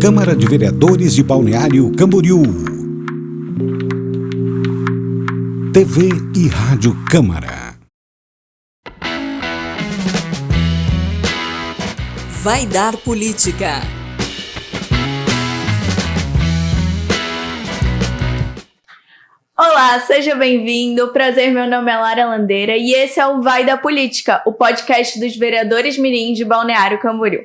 Câmara de Vereadores de Balneário Camboriú. TV e Rádio Câmara. Vai dar política. Olá, seja bem-vindo. Prazer, meu nome é Lara Landeira e esse é o Vai da Política, o podcast dos vereadores mirins de Balneário Camboriú.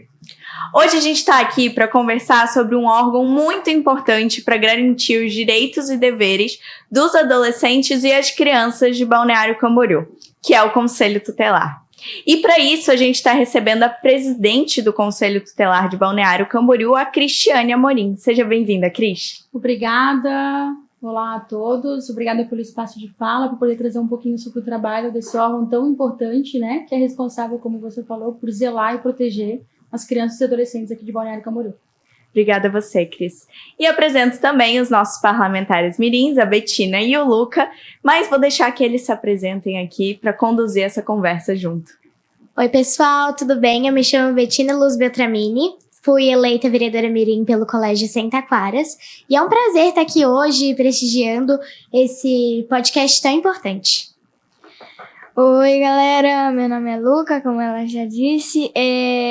Hoje a gente está aqui para conversar sobre um órgão muito importante para garantir os direitos e deveres dos adolescentes e as crianças de Balneário Camboriú, que é o Conselho Tutelar. E para isso a gente está recebendo a presidente do Conselho Tutelar de Balneário Camboriú, a Cristiane Amorim. Seja bem-vinda, Cris. Obrigada. Olá a todos. Obrigada pelo espaço de fala, por poder trazer um pouquinho sobre o trabalho desse órgão tão importante, né, que é responsável, como você falou, por zelar e proteger as crianças e adolescentes aqui de Balneário Camboriú. Obrigada a você, Cris. E apresento também os nossos parlamentares mirins, a Betina e o Luca, mas vou deixar que eles se apresentem aqui para conduzir essa conversa junto. Oi, pessoal, tudo bem? Eu me chamo Betina Luz Beltramini, fui eleita vereadora mirim pelo Colégio Santa Claras e é um prazer estar aqui hoje prestigiando esse podcast tão importante. Oi, galera, meu nome é Luca, como ela já disse,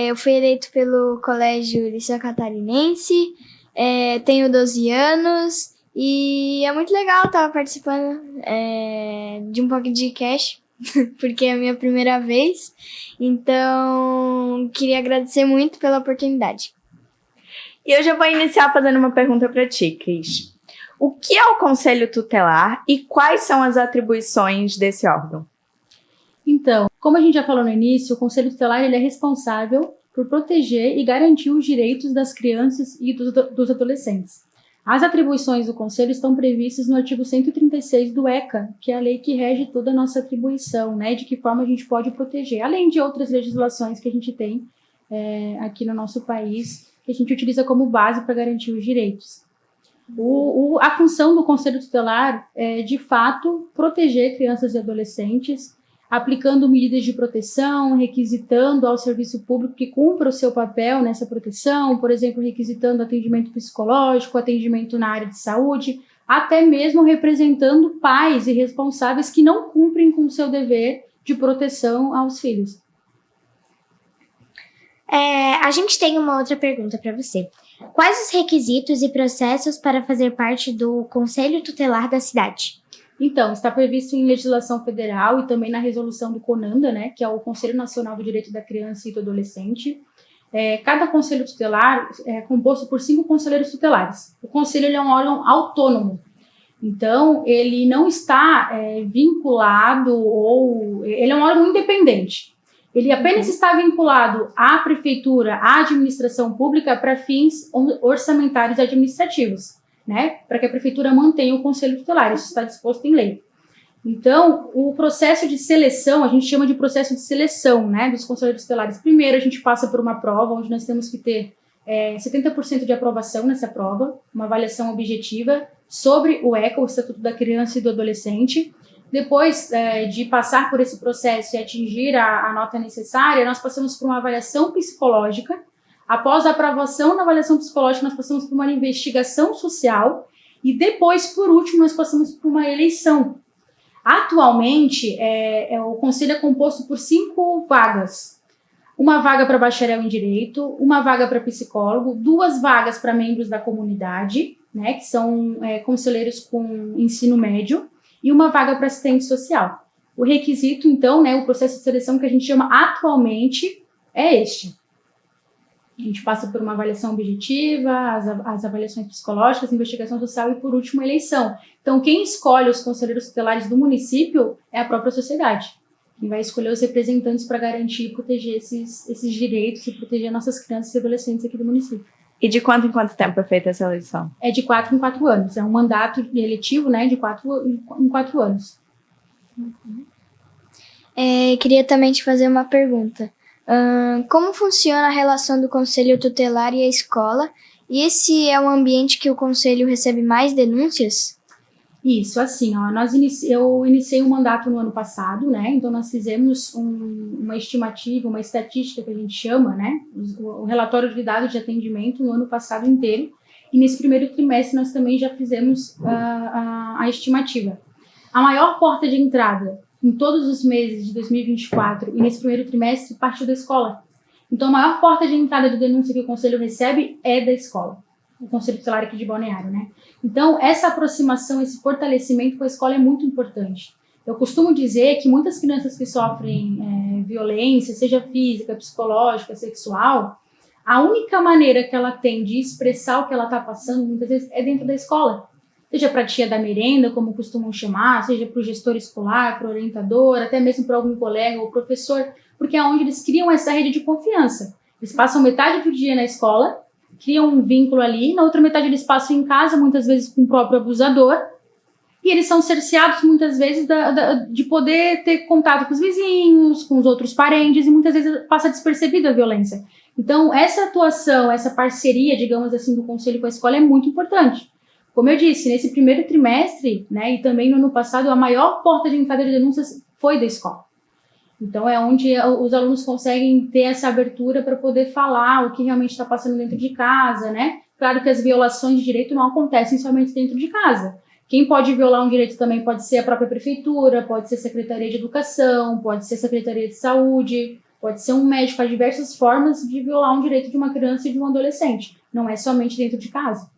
eu fui eleito pelo Colégio Liceu Catarinense, tenho 12 anos e é muito legal estar participando de um podcast, porque é a minha primeira vez, então queria agradecer muito pela oportunidade. E eu já vou iniciar fazendo uma pergunta para ti, Cris. O que é o Conselho Tutelar e quais são as atribuições desse órgão? Então, como a gente já falou no início, o Conselho Tutelar ele é responsável por proteger e garantir os direitos das crianças e dos adolescentes. As atribuições do Conselho estão previstas no artigo 136 do ECA, que é a lei que rege toda a nossa atribuição, né, de que forma a gente pode proteger, além de outras legislações que a gente tem aqui no nosso país, que a gente utiliza como base para garantir os direitos. A função do Conselho Tutelar é, de fato, proteger crianças e adolescentes, aplicando medidas de proteção, requisitando ao serviço público que cumpra o seu papel nessa proteção, por exemplo, requisitando atendimento psicológico, atendimento na área de saúde, até mesmo representando pais e responsáveis que não cumprem com o seu dever de proteção aos filhos. A gente tem uma outra pergunta para você. Quais os requisitos e processos para fazer parte do Conselho Tutelar da cidade? Então, está previsto em legislação federal e também na resolução do CONANDA, né, que é o Conselho Nacional do Direito da Criança e do Adolescente. Cada conselho tutelar é composto por 5 conselheiros tutelares. O conselho ele é um órgão autônomo, então ele não está vinculado ou... Ele é um órgão independente. Ele apenas está vinculado à prefeitura, à administração pública para fins orçamentários e administrativos, né, para que a prefeitura mantenha o conselho tutelar, isso está disposto em lei. Então, o processo de seleção, a gente chama de processo de seleção, né, dos conselheiros tutelares. Primeiro, a gente passa por uma prova, onde nós temos que ter 70% de aprovação nessa prova, uma avaliação objetiva sobre o ECA, o Estatuto da Criança e do Adolescente. Depois de passar por esse processo e atingir a nota necessária, nós passamos por uma avaliação psicológica. Após a aprovação na avaliação psicológica, nós passamos por uma investigação social e depois, por último, nós passamos por uma eleição. Atualmente, o conselho é composto por 5 vagas. Uma vaga para bacharel em Direito, uma vaga para psicólogo, 2 vagas para membros da comunidade, né, que são conselheiros com ensino médio, e uma vaga para assistente social. O requisito, então, né, o processo de seleção que a gente chama atualmente é este. A gente passa por uma avaliação objetiva, as avaliações psicológicas, investigação social e, por último, eleição. Então, quem escolhe os conselheiros tutelares do município é a própria sociedade. Quem vai escolher os representantes para garantir e proteger esses direitos e proteger nossas crianças e adolescentes aqui do município. E de quanto em quanto tempo é feita essa eleição? É de 4 em 4 anos. É um mandato eletivo, né, de 4 em 4 anos. Queria também te fazer uma pergunta. Como funciona a relação do Conselho Tutelar e a escola? E esse é um ambiente que o Conselho recebe mais denúncias? Isso, assim, ó, eu iniciei um mandato no ano passado, né? Então nós fizemos uma estimativa, uma estatística que a gente chama, né? O relatório de dados de atendimento no ano passado inteiro. E nesse primeiro trimestre nós também já fizemos a estimativa. A maior porta de entrada em todos os meses de 2024 e nesse primeiro trimestre partiu da escola. Então a maior porta de entrada de denúncia que o Conselho recebe é da escola. O Conselho Tutelar aqui de Balneário, né? Então, essa aproximação, esse fortalecimento com a escola é muito importante. Eu costumo dizer que muitas crianças que sofrem violência, seja física, psicológica, sexual, a única maneira que ela tem de expressar o que ela está passando, muitas vezes, é dentro da escola. Seja para a tia da merenda, como costumam chamar, seja para o gestor escolar, para o orientador, até mesmo para algum colega ou professor, porque é onde eles criam essa rede de confiança. Eles passam metade do dia na escola, criam um vínculo ali, na outra metade eles passam em casa, muitas vezes com o próprio abusador, e eles são cerceados muitas vezes de poder ter contato com os vizinhos, com os outros parentes, e muitas vezes passa despercebida a violência. Então, essa atuação, essa parceria, digamos assim, do Conselho com a escola é muito importante. Como eu disse, nesse primeiro trimestre, né, e também no ano passado, a maior porta de entrada de denúncias foi da escola. Então, é onde os alunos conseguem ter essa abertura para poder falar o que realmente está passando dentro de casa, né? Claro que as violações de direito não acontecem somente dentro de casa. Quem pode violar um direito também pode ser a própria prefeitura, pode ser a Secretaria de Educação, pode ser a Secretaria de Saúde, pode ser um médico. Há diversas formas de violar um direito de uma criança e de um adolescente. Não é somente dentro de casa.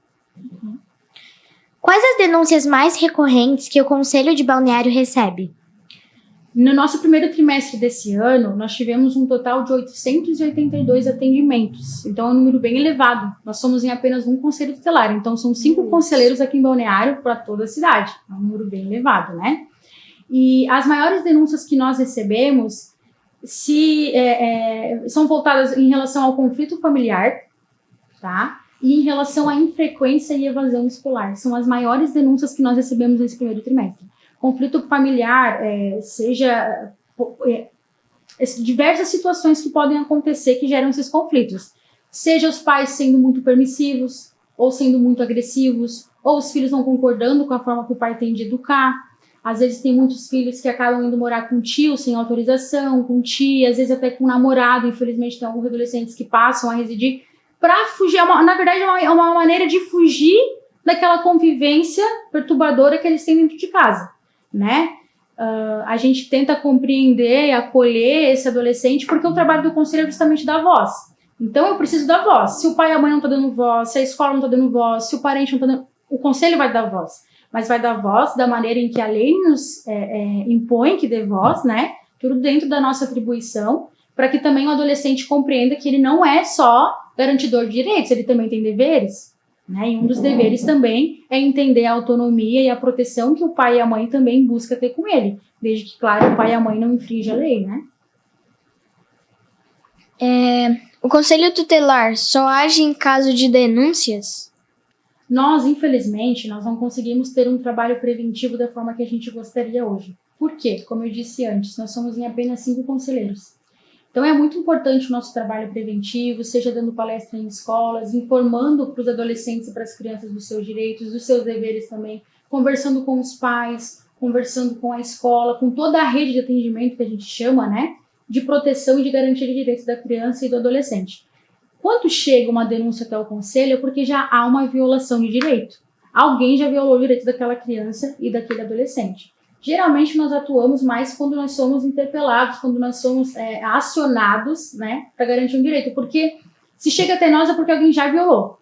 Quais as denúncias mais recorrentes que o Conselho de Balneário recebe? No nosso primeiro trimestre desse ano, nós tivemos um total de 882 atendimentos. Então, é um número bem elevado. Nós somos em apenas um conselho tutelar. Então, são 5 conselheiros aqui em Balneário para toda a cidade. É um número bem elevado, né? E as maiores denúncias que nós recebemos são voltadas em relação ao conflito familiar, tá? E em relação à infrequência e evasão escolar. São as maiores denúncias que nós recebemos nesse primeiro trimestre. Conflito familiar, diversas situações que podem acontecer que geram esses conflitos. Seja os pais sendo muito permissivos, ou sendo muito agressivos, ou os filhos não concordando com a forma que o pai tem de educar. Às vezes tem muitos filhos que acabam indo morar com tio sem autorização, com tia, às vezes até com namorado. Infelizmente tem alguns adolescentes que passam a residir para fugir. Na verdade é uma maneira de fugir daquela convivência perturbadora que eles têm dentro de casa. Né? A gente tenta compreender, acolher esse adolescente, porque o trabalho do conselho é justamente dar voz. Então eu preciso dar voz. Se o pai e a mãe não estão dando voz, se a escola não está dando voz, se o parente não está dando... O conselho vai dar voz. Mas vai dar voz da maneira em que a lei nos impõe que dê voz, né? Tudo dentro da nossa atribuição, para que também o adolescente compreenda que ele não é só garantidor de direitos, ele também tem deveres. Né? E um dos deveres também é entender a autonomia e a proteção que o pai e a mãe também buscam ter com ele, desde que, claro, o pai e a mãe não infringem a lei, né? O Conselho Tutelar só age em caso de denúncias? Nós, infelizmente, nós não conseguimos ter um trabalho preventivo da forma que a gente gostaria hoje. Por quê? Como eu disse antes, nós somos em apenas 5 conselheiros. Então é muito importante o nosso trabalho preventivo, seja dando palestra em escolas, informando para os adolescentes e para as crianças dos seus direitos, dos seus deveres também, conversando com os pais, conversando com a escola, com toda a rede de atendimento que a gente chama, né, de proteção e de garantia de direitos da criança e do adolescente. Quando chega uma denúncia até o conselho é porque já há uma violação de direito. Alguém já violou o direito daquela criança e daquele adolescente. Geralmente nós atuamos mais quando nós somos interpelados, quando nós somos acionados, né, para garantir um direito, porque se chega até nós é porque alguém já violou.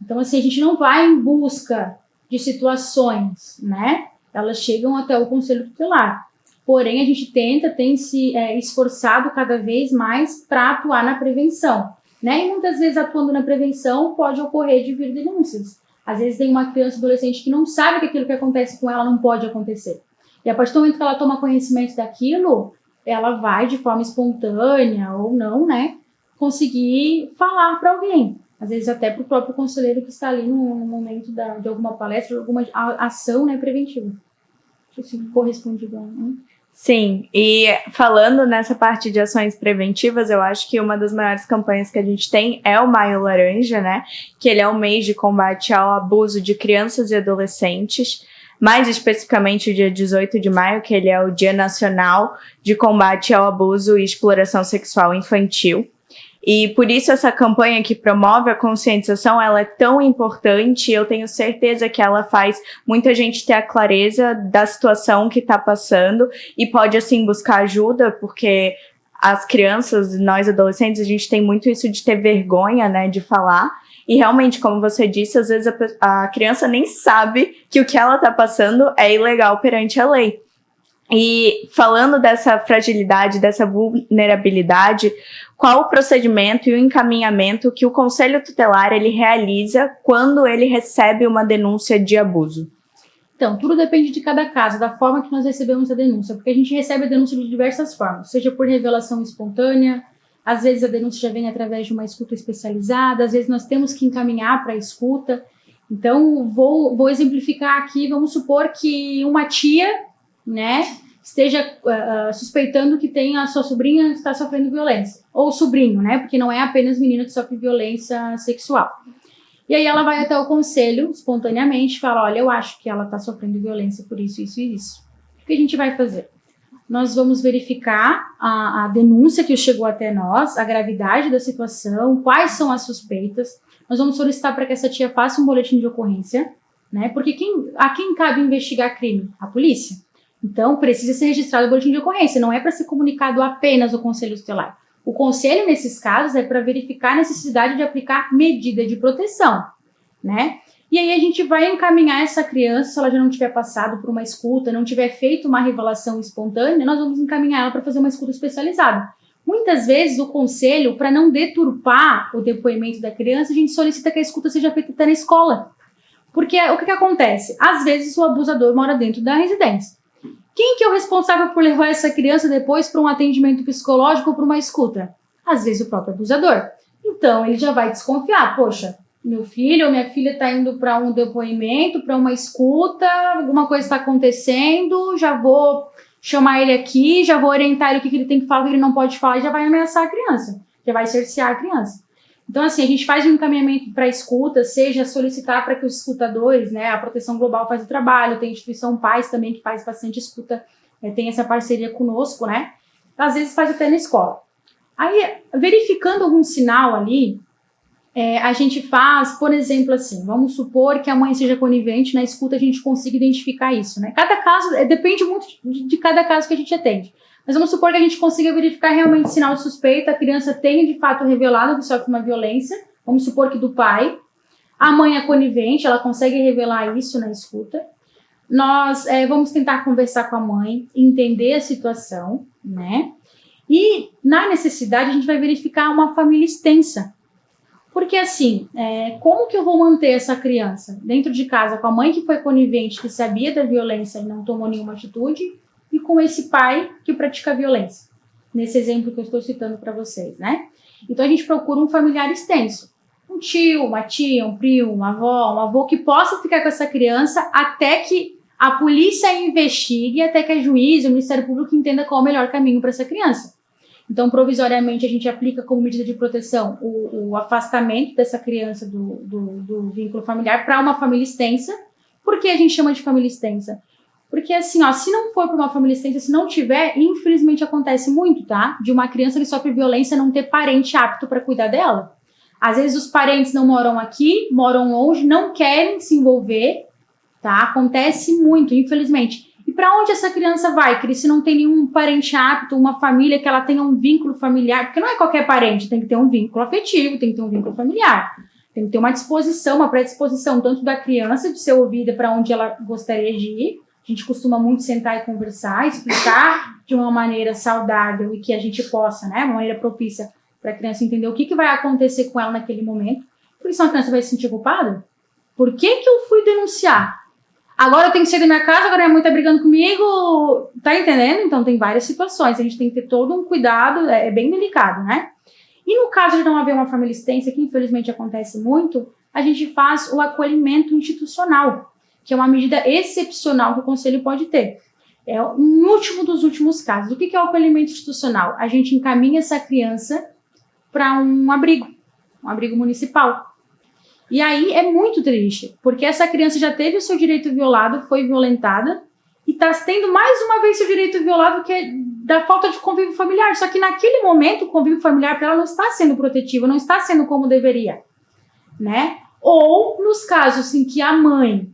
Então, assim, a gente não vai em busca de situações, né, elas chegam até o Conselho Tutelar. Porém, a gente tem se esforçado cada vez mais para atuar na prevenção, né, e muitas vezes atuando na prevenção pode ocorrer de vir denúncias. Às vezes tem uma criança ou adolescente que não sabe que aquilo que acontece com ela não pode acontecer. E a partir do momento que ela toma conhecimento daquilo, ela vai, de forma espontânea ou não, né, conseguir falar para alguém. Às vezes até para o próprio conselheiro que está ali no momento de alguma palestra, alguma ação, né, preventiva. Não sei se corresponde igual, né? Sim, e falando nessa parte de ações preventivas, eu acho que uma das maiores campanhas que a gente tem é o Maio Laranja, né? Que ele é um mês de combate ao abuso de crianças e adolescentes. mais especificamente o dia 18 de maio, que ele é o Dia Nacional de Combate ao Abuso e Exploração Sexual Infantil. E por isso essa campanha que promove a conscientização, ela é tão importante, eu tenho certeza que ela faz muita gente ter a clareza da situação que está passando e pode, assim, buscar ajuda, porque as crianças, nós adolescentes, a gente tem muito isso de ter vergonha, né, de falar. E realmente, como você disse, às vezes a criança nem sabe que o que ela está passando é ilegal perante a lei. E falando dessa fragilidade, dessa vulnerabilidade, qual o procedimento e o encaminhamento que o Conselho Tutelar ele realiza quando ele recebe uma denúncia de abuso? Então, tudo depende de cada caso, da forma que nós recebemos a denúncia, porque a gente recebe a denúncia de diversas formas, seja por revelação espontânea, às vezes a denúncia já vem através de uma escuta especializada, às vezes nós temos que encaminhar para a escuta. Então, vou exemplificar aqui, vamos supor que uma tia, né, esteja suspeitando que a sua sobrinha está sofrendo violência, ou sobrinho, né, porque não é apenas menina que sofre violência sexual. E aí ela vai até o conselho, espontaneamente, e fala, olha, eu acho que ela está sofrendo violência por isso, isso e isso. O que a gente vai fazer? Nós vamos verificar a denúncia que chegou até nós, a gravidade da situação, quais são as suspeitas. Nós vamos solicitar para que essa tia faça um boletim de ocorrência, né? Porque a quem cabe investigar crime? A polícia. Então, precisa ser registrado o boletim de ocorrência, não é para ser comunicado apenas ao Conselho Tutelar. O Conselho, nesses casos, é para verificar a necessidade de aplicar medida de proteção, né? E aí a gente vai encaminhar essa criança, se ela já não tiver passado por uma escuta, não tiver feito uma revelação espontânea, nós vamos encaminhar ela para fazer uma escuta especializada. Muitas vezes o conselho, para não deturpar o depoimento da criança, a gente solicita que a escuta seja feita até na escola. Porque o que acontece? Às vezes o abusador mora dentro da residência. Quem que é o responsável por levar essa criança depois para um atendimento psicológico ou para uma escuta? Às vezes o próprio abusador. Então ele já vai desconfiar, poxa, meu filho ou minha filha está indo para um depoimento, para uma escuta, alguma coisa está acontecendo, já vou chamar ele aqui, já vou orientar ele o que ele tem que falar, o que ele não pode falar, e já vai ameaçar a criança, já vai cercear a criança. Então, assim, a gente faz um encaminhamento para a escuta, seja solicitar para que os escutadores, né, a Proteção Global faz o trabalho, tem a instituição Paz também, que faz bastante escuta, tem essa parceria conosco, né, às vezes faz até na escola. Aí, verificando algum sinal ali, a gente faz, por exemplo, assim, vamos supor que a mãe seja conivente, na escuta a gente consiga identificar isso, né? Cada caso, depende muito de cada caso que a gente atende. Mas vamos supor que a gente consiga verificar realmente sinal de suspeita, a criança tenha de fato revelado que sofre uma violência, vamos supor que do pai, a mãe é conivente, ela consegue revelar isso na escuta. Nós vamos tentar conversar com a mãe, entender a situação, né? E, na necessidade, a gente vai verificar uma família extensa. Porque, assim, como que eu vou manter essa criança dentro de casa com a mãe que foi conivente, que sabia da violência e não tomou nenhuma atitude, e com esse pai que pratica violência? Nesse exemplo que eu estou citando para vocês, né? Então, a gente procura um familiar extenso. Um tio, uma tia, um primo, uma avó, um avô que possa ficar com essa criança até que a polícia investigue, até que a juíza, o Ministério Público entenda qual é o melhor caminho para essa criança. Então, provisoriamente, a gente aplica como medida de proteção o afastamento dessa criança do vínculo familiar para uma família extensa. Por que a gente chama de família extensa? Porque, assim, ó, se não for para uma família extensa, se não tiver, infelizmente acontece muito, tá? De uma criança que sofre violência não ter parente apto para cuidar dela. Às vezes os parentes não moram aqui, moram longe, não querem se envolver, tá? Acontece muito, infelizmente. E para onde essa criança vai, Cris, se não tem nenhum parente apto, uma família que ela tenha um vínculo familiar? Porque não é qualquer parente, tem que ter um vínculo afetivo, tem que ter um vínculo familiar. Tem que ter uma disposição, uma predisposição, tanto da criança de ser ouvida para onde ela gostaria de ir. A gente costuma muito sentar e conversar, explicar de uma maneira saudável e que a gente possa, né, uma maneira propícia para a criança entender o que vai acontecer com ela naquele momento. Porque senão a criança vai se sentir culpada. Por que eu fui denunciar? Agora eu tenho que sair da minha casa, agora minha mãe tá brigando comigo, tá entendendo? Então tem várias situações, a gente tem que ter todo um cuidado, é bem delicado, né? E no caso de não haver uma família extensa, que infelizmente acontece muito, a gente faz o acolhimento institucional, que é uma medida excepcional que o Conselho pode ter. É o último dos últimos casos. O que é o acolhimento institucional? A gente encaminha essa criança para um abrigo municipal. E aí é muito triste, porque essa criança já teve o seu direito violado, foi violentada, e está tendo mais uma vez seu direito violado, que é da falta de convívio familiar. Só que naquele momento o convívio familiar para ela não está sendo protetivo, não está sendo como deveria, né? Ou nos casos em que a mãe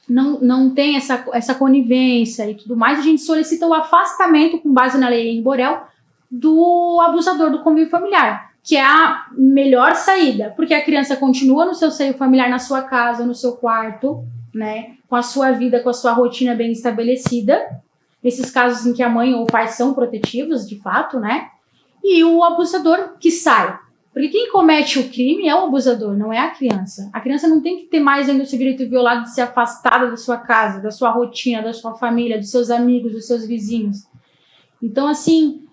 não tem essa conivência e tudo mais, a gente solicita o afastamento com base na lei Henri Borel do abusador do convívio familiar, que é a melhor saída, porque a criança continua no seu seio familiar, na sua casa, no seu quarto, né, com a sua vida, com a sua rotina bem estabelecida, nesses casos em que a mãe ou o pai são protetivos, de fato, né, e o abusador que sai. Porque quem comete o crime é o abusador, não é a criança. A criança não tem que ter mais ainda o seu direito violado de ser afastada da sua casa, da sua rotina, da sua família, dos seus amigos, dos seus vizinhos. Então, assim,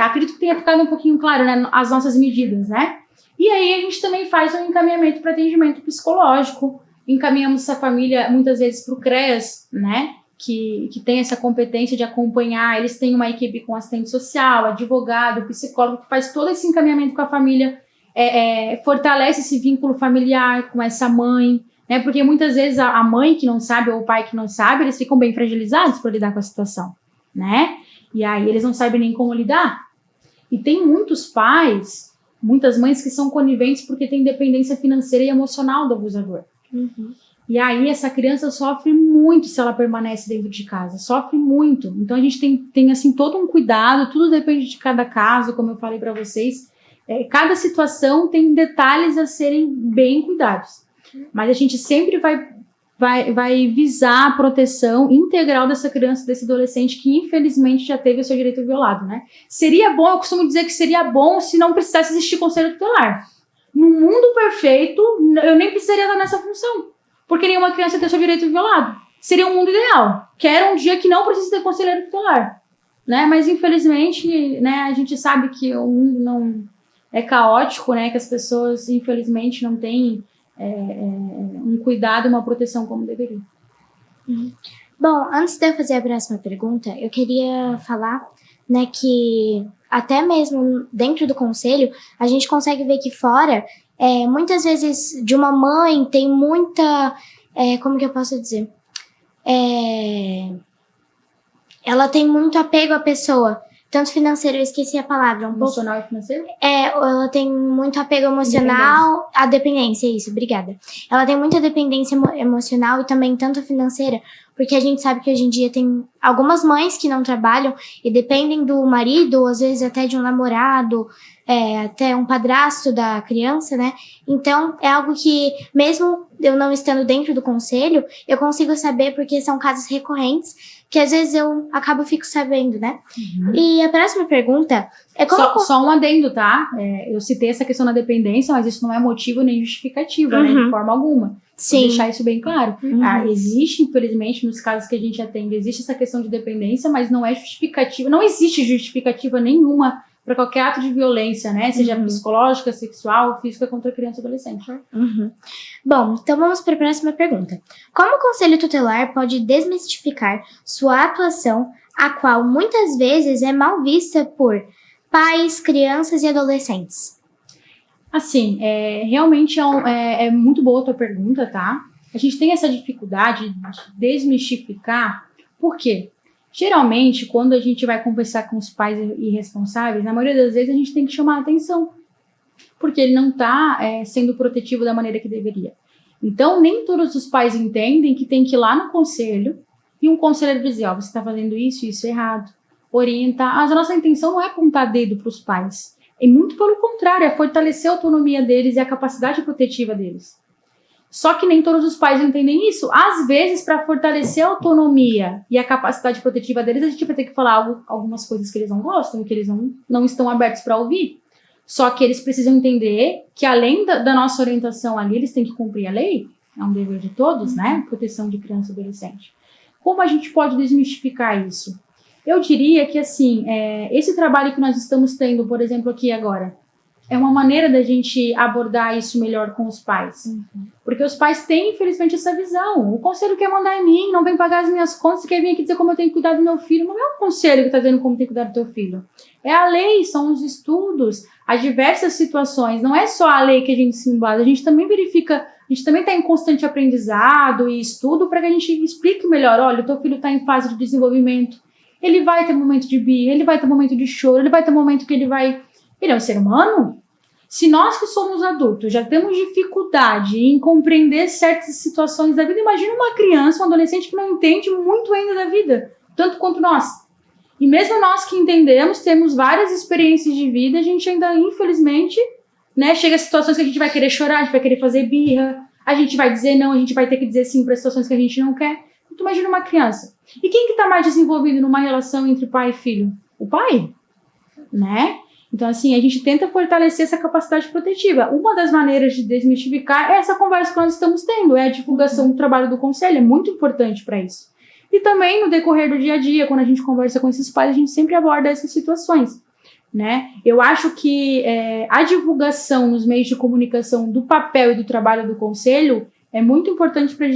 acredito que tenha ficado um pouquinho claro, né, as nossas medidas, né? E aí a gente também faz um encaminhamento para atendimento psicológico, encaminhamos essa família muitas vezes para o CREAS, né? Que tem essa competência de acompanhar, eles têm uma equipe com assistente social, advogado, psicólogo, que faz todo esse encaminhamento com a família, fortalece esse vínculo familiar com essa mãe, né? Porque muitas vezes a mãe que não sabe ou o pai que não sabe, eles ficam bem fragilizados para lidar com a situação, né? E aí eles não sabem nem como lidar. E tem muitos pais, muitas mães que são coniventes porque têm dependência financeira e emocional do abusador. Uhum. E aí essa criança sofre muito se ela permanece dentro de casa, sofre muito. Então a gente tem assim todo um cuidado, tudo depende de cada caso, como eu falei para vocês. Cada situação tem detalhes a serem bem cuidados. Mas a gente sempre vai visar a proteção integral dessa criança, desse adolescente que infelizmente já teve o seu direito violado, né? Seria bom, eu costumo dizer que seria bom se não precisasse existir conselho tutelar. No mundo perfeito, eu nem precisaria estar nessa função, porque nenhuma criança tem seu direito violado. Seria um mundo ideal. Quero um dia que não precise ter conselheiro tutelar, né? Mas infelizmente, né, a gente sabe que o mundo não é caótico, né? Que as pessoas infelizmente não têm um cuidado, uma proteção como deveria. Bom, antes de eu fazer a próxima pergunta, eu queria falar, né, que até mesmo dentro do conselho, a gente consegue ver que fora, muitas vezes de uma mãe tem muita, como que eu posso dizer? Ela tem muito apego à pessoa, tanto financeiro, eu esqueci a palavra. Emocional e financeiro? Ela tem muito apego emocional, a dependência, isso, obrigada. Ela tem muita dependência emocional e também tanto financeira, porque a gente sabe que hoje em dia tem algumas mães que não trabalham e dependem do marido, ou às vezes até de um namorado, até um padrasto da criança, né? Então, é algo que, mesmo eu não estando dentro do conselho, eu consigo saber porque são casos recorrentes que às vezes eu fico sabendo, né? Uhum. E a próxima pergunta é como... Só um adendo, tá? Eu citei essa questão da dependência, mas isso não é motivo nem justificativa, né? De forma alguma. Sim. Vou deixar isso bem claro. Existe, infelizmente, nos casos que a gente atende, existe essa questão de dependência, mas não é justificativa. Não existe justificativa nenhuma para qualquer ato de violência, né? Seja psicológica, sexual, física contra criança e adolescente. Bom, então vamos para a próxima pergunta. Como o Conselho Tutelar pode desmistificar sua atuação, a qual muitas vezes é mal vista por pais, crianças e adolescentes? Assim, realmente é muito boa a tua pergunta, tá? A gente tem essa dificuldade de desmistificar. Por quê? Geralmente, quando a gente vai conversar com os pais irresponsáveis, na maioria das vezes a gente tem que chamar a atenção, porque ele não está sendo protetivo da maneira que deveria. Então, nem todos os pais entendem que tem que ir lá no conselho e um conselheiro dizer, você está fazendo isso errado, orientar. Mas a nossa intenção não é apontar dedo para os pais, é muito pelo contrário, é fortalecer a autonomia deles e a capacidade protetiva deles. Só que nem todos os pais entendem isso. Às vezes, para fortalecer a autonomia e a capacidade protetiva deles, a gente vai ter que falar algumas coisas que eles não gostam, que eles não estão abertos para ouvir. Só que eles precisam entender que, além da nossa orientação ali, eles têm que cumprir a lei. É um dever de todos, né? Proteção de criança e adolescente. Como a gente pode desmistificar isso? Eu diria que, assim, esse trabalho que nós estamos tendo, por exemplo, aqui agora, é uma maneira da gente abordar isso melhor com os pais. Porque os pais têm, infelizmente, essa visão. O conselho quer mandar em mim, não vem pagar as minhas contas, quer vir aqui dizer como eu tenho que cuidar do meu filho. Não é o conselho que está dizendo como tem que cuidar do teu filho. É a lei, são os estudos, as diversas situações. Não é só a lei que a gente se embasa, a gente também verifica, a gente também está em constante aprendizado e estudo para que a gente explique melhor. Olha, o teu filho está em fase de desenvolvimento, ele vai ter momento de birra, ele vai ter momento de choro, ele vai ter momento que ele vai... Ele é um ser humano. Se nós que somos adultos já temos dificuldade em compreender certas situações da vida, imagina uma criança, um adolescente que não entende muito ainda da vida, tanto quanto nós. E mesmo nós que entendemos, temos várias experiências de vida, a gente ainda, infelizmente, né, chega a situações que a gente vai querer chorar, a gente vai querer fazer birra, a gente vai dizer não, a gente vai ter que dizer sim para situações que a gente não quer. Então imagina uma criança. E quem que está mais desenvolvido numa relação entre pai e filho? O pai, né? Então, assim, a gente tenta fortalecer essa capacidade protetiva. Uma das maneiras de desmistificar é essa conversa que nós estamos tendo, é a divulgação do trabalho do conselho, é muito importante para isso. E também no decorrer do dia a dia, quando a gente conversa com esses pais, a gente sempre aborda essas situações, né? Eu acho que a divulgação nos meios de comunicação do papel e do trabalho do conselho é muito importante para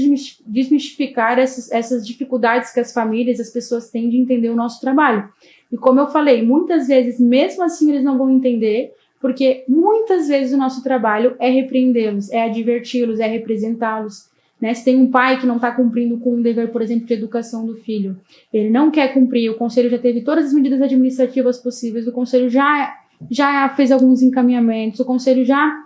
desmistificar essas dificuldades que as famílias, as pessoas têm de entender o nosso trabalho. E como eu falei, muitas vezes, mesmo assim, eles não vão entender, porque muitas vezes o nosso trabalho é repreendê-los, é adverti-los, é representá-los. Né? Se tem um pai que não está cumprindo com um dever, por exemplo, de educação do filho, ele não quer cumprir, o conselho já teve todas as medidas administrativas possíveis, o conselho já fez alguns encaminhamentos, o conselho já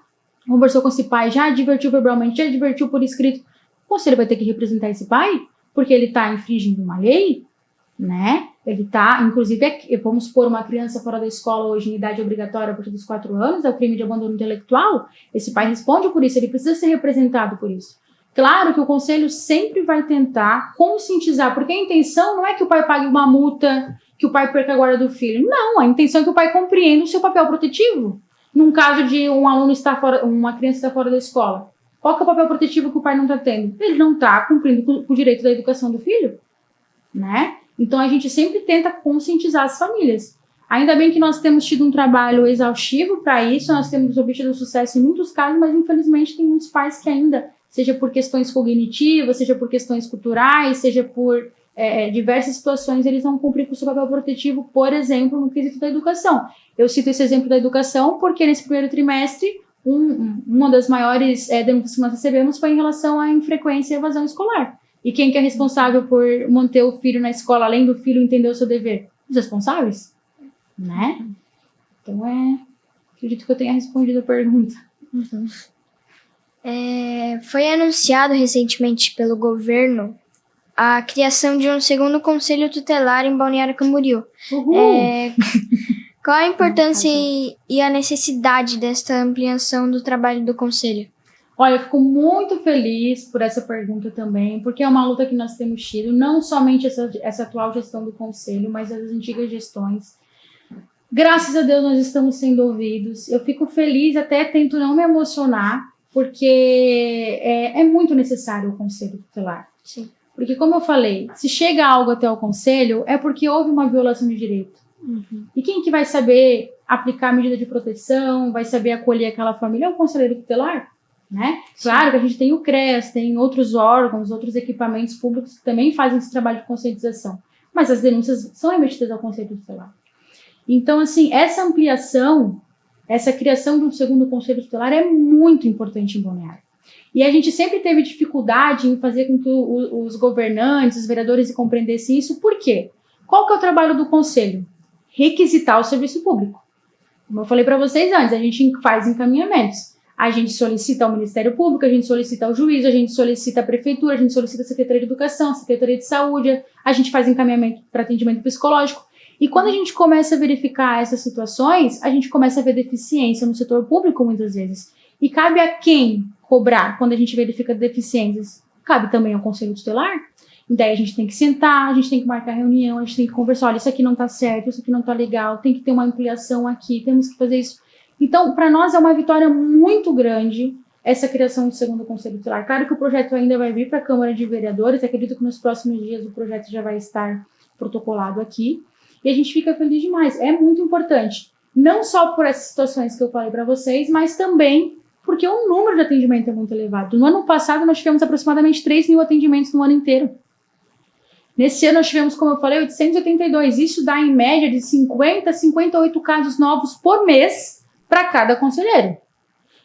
conversou com esse pai, já advertiu verbalmente, já advertiu por escrito, o conselho vai ter que representar esse pai, porque ele está infringindo uma lei, né? Ele está, inclusive, vamos supor, uma criança fora da escola hoje em idade obrigatória a partir dos 4 anos, é o crime de abandono intelectual, esse pai responde por isso, ele precisa ser representado por isso. Claro que o conselho sempre vai tentar conscientizar, porque a intenção não é que o pai pague uma multa, que o pai perca a guarda do filho. Não, a intenção é que o pai compreenda o seu papel protetivo. Num caso de um aluno estar fora, uma criança estar fora da escola, qual que é o papel protetivo que o pai não está tendo? Ele não está cumprindo com o direito da educação do filho, né? Então a gente sempre tenta conscientizar as famílias. Ainda bem que nós temos tido um trabalho exaustivo para isso, nós temos obtido sucesso em muitos casos, mas infelizmente tem muitos pais que ainda, seja por questões cognitivas, seja por questões culturais, seja por diversas situações, eles não cumprem com o seu papel protetivo, por exemplo, no quesito da educação. Eu cito esse exemplo da educação porque nesse primeiro trimestre, uma das maiores denúncias que nós recebemos foi em relação à infrequência e evasão escolar. E quem que é responsável por manter o filho na escola, além do filho entender o seu dever? Os responsáveis, né? Então, acredito que eu tenha respondido a pergunta. Uhum. Foi anunciado recentemente pelo governo a criação de um segundo conselho tutelar em Balneário Camboriú. Qual a importância e a necessidade desta ampliação do trabalho do conselho? Olha, eu fico muito feliz por essa pergunta também, porque é uma luta que nós temos tido, não somente essa atual gestão do conselho, mas as antigas gestões. Graças a Deus nós estamos sendo ouvidos. Eu fico feliz, até tento não me emocionar, porque é muito necessário o conselho tutelar. Sim. Porque, como eu falei, se chega algo até o conselho, é porque houve uma violação de direito. Uhum. E quem que vai saber aplicar a medida de proteção, vai saber acolher aquela família? É o conselheiro tutelar, né? Claro que a gente tem o CREAS, tem outros órgãos, outros equipamentos públicos que também fazem esse trabalho de conscientização. Mas as denúncias são remetidas ao conselho tutelar. Então, assim, essa ampliação, essa criação de um segundo conselho tutelar é muito importante em Balneário. E a gente sempre teve dificuldade em fazer com que os governantes, os vereadores compreendessem isso. Por quê? Qual que é o trabalho do conselho? Requisitar o serviço público. Como eu falei para vocês antes, a gente faz encaminhamentos. A gente solicita ao Ministério Público, a gente solicita ao juiz, a gente solicita à Prefeitura, a gente solicita à Secretaria de Educação, Secretaria de Saúde, a gente faz encaminhamento para atendimento psicológico. E quando a gente começa a verificar essas situações, a gente começa a ver deficiência no setor público muitas vezes. E cabe a quem cobrar quando a gente verifica deficiências? Cabe também ao Conselho Tutelar. E daí a gente tem que sentar, a gente tem que marcar reunião, a gente tem que conversar, olha, isso aqui não está certo, isso aqui não está legal, tem que ter uma ampliação aqui, temos que fazer isso. Então, para nós é uma vitória muito grande essa criação do segundo Conselho Tutelar. Claro que o projeto ainda vai vir para a Câmara de Vereadores, acredito que nos próximos dias o projeto já vai estar protocolado aqui, e a gente fica feliz demais, é muito importante. Não só por essas situações que eu falei para vocês, mas também porque o número de atendimento é muito elevado. No ano passado, nós tivemos aproximadamente 3 mil atendimentos no ano inteiro. Nesse ano, nós tivemos, como eu falei, 882. Isso dá, em média, de 50 a 58 casos novos por mês para cada conselheiro.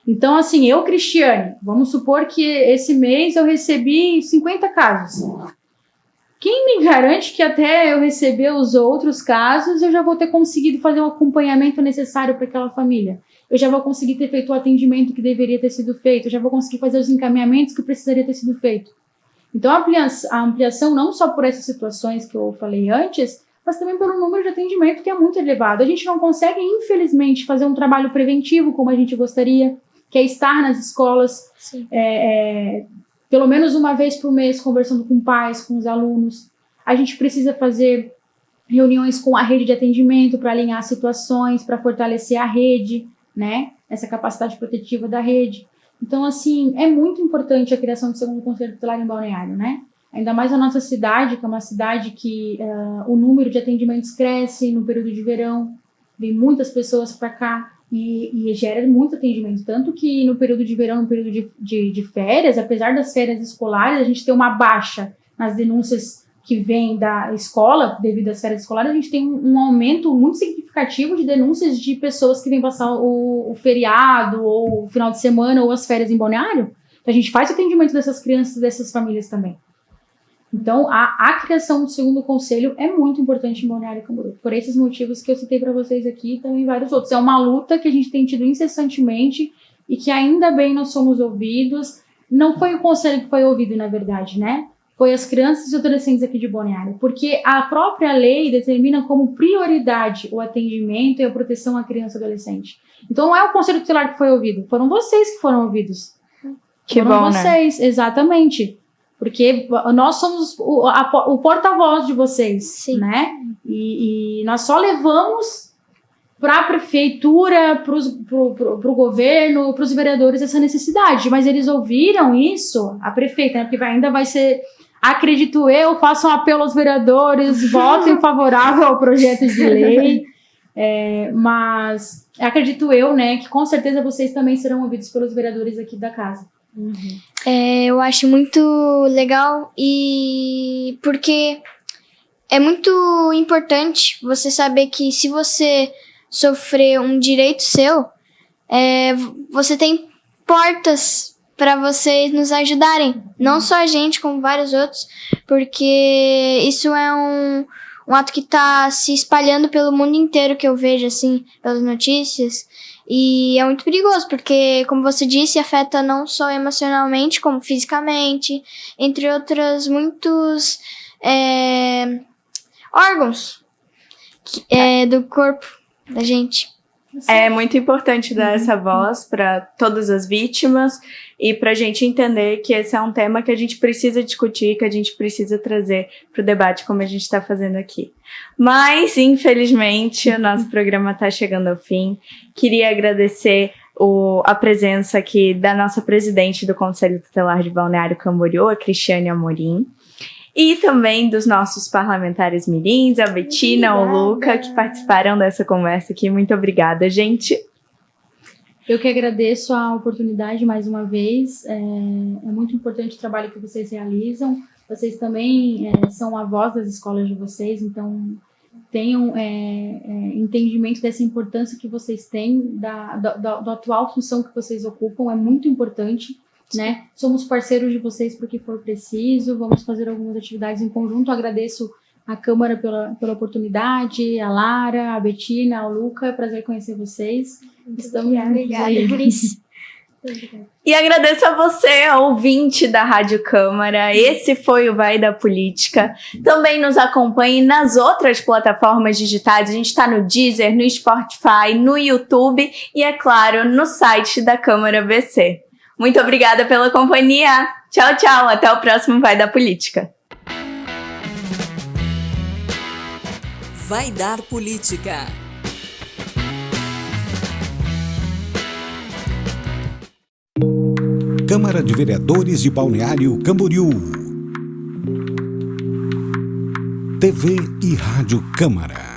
Então, assim, eu, Cristiane, vamos supor que esse mês eu recebi 50 casos. Quem me garante que até eu receber os outros casos, eu já vou ter conseguido fazer o acompanhamento necessário para aquela família? Eu já vou conseguir ter feito o atendimento que deveria ter sido feito, eu já vou conseguir fazer os encaminhamentos que precisaria ter sido feito. Então, a ampliação não só por essas situações que eu falei antes, mas também pelo número de atendimento que é muito elevado. A gente não consegue, infelizmente, fazer um trabalho preventivo como a gente gostaria, que é estar nas escolas, pelo menos uma vez por mês, conversando com pais, com os alunos. A gente precisa fazer reuniões com a rede de atendimento para alinhar situações, para fortalecer a rede, né? Essa capacidade protetiva da rede. Então, assim, é muito importante a criação do segundo conselho tutelar em Balneário, né? Ainda mais a nossa cidade, que é uma cidade que o número de atendimentos cresce no período de verão, vem muitas pessoas para cá e gera muito atendimento. Tanto que no período de verão, no período de férias, apesar das férias escolares, a gente tem uma baixa nas denúncias que vêm da escola, devido às férias escolares, a gente tem um aumento muito significativo de denúncias de pessoas que vêm passar o feriado, ou o final de semana, ou as férias em Balneário. Então, a gente faz o atendimento dessas crianças, dessas famílias também. Então, a criação do segundo conselho é muito importante em Balneário Camboriú, por esses motivos que eu citei para vocês aqui e também vários outros. É uma luta que a gente tem tido incessantemente e que ainda bem nós somos ouvidos. Não foi o conselho que foi ouvido, na verdade, né? Foi as crianças e adolescentes aqui de Balneário, porque a própria lei determina como prioridade o atendimento e a proteção à criança e adolescente. Então, não é o conselho tutelar que foi ouvido, foram vocês que foram ouvidos. Que foram bom, vocês, né? Exatamente. Porque nós somos o porta-voz de vocês, Sim. né? E nós só levamos para a prefeitura, para o governo, para os vereadores essa necessidade. Mas eles ouviram isso, a prefeita, né? Porque ainda vai ser, acredito eu, faço um apelo aos vereadores, votem favorável ao projeto de lei. Mas acredito eu, né, que com certeza vocês também serão ouvidos pelos vereadores aqui da casa. Eu acho muito legal e porque é muito importante você saber que se você sofrer um direito seu, você tem portas para vocês nos ajudarem, não só a gente, como vários outros, porque isso é um ato que está se espalhando pelo mundo inteiro, que eu vejo assim pelas notícias. E é muito perigoso, porque, como você disse, afeta não só emocionalmente, como fisicamente, entre outros muitos órgãos do corpo da gente. É muito importante dar essa voz para todas as vítimas e para a gente entender que esse é um tema que a gente precisa discutir, que a gente precisa trazer para o debate, como a gente está fazendo aqui. Mas, infelizmente, o nosso programa está chegando ao fim. Queria agradecer a presença aqui da nossa presidente do Conselho Tutelar de Balneário Camboriú, a Cristiane Amorim. E também dos nossos parlamentares mirins, a Betina, o Luca, que participaram dessa conversa aqui. Muito obrigada, gente. Eu que agradeço a oportunidade mais uma vez. É muito importante o trabalho que vocês realizam. Vocês também são a voz das escolas de vocês, então tenham entendimento dessa importância que vocês têm, da atual função que vocês ocupam. É muito importante. Né? Somos parceiros de vocês para o que for preciso, vamos fazer algumas atividades em conjunto. Agradeço a Câmara pela oportunidade, a Lara, a Betina, o Luca, é prazer conhecer vocês. Obrigada por isso. E agradeço a você, ouvinte da Rádio Câmara. Esse foi o Vai da Política. Também nos acompanhe nas outras plataformas digitais. A gente está no Deezer, no Spotify, no YouTube e, é claro, no site da Câmara BC. Muito obrigada pela companhia. Tchau, tchau. Até o próximo Vai da Política. Vai dar Política. Câmara de Vereadores de Balneário Camboriú. TV e Rádio Câmara.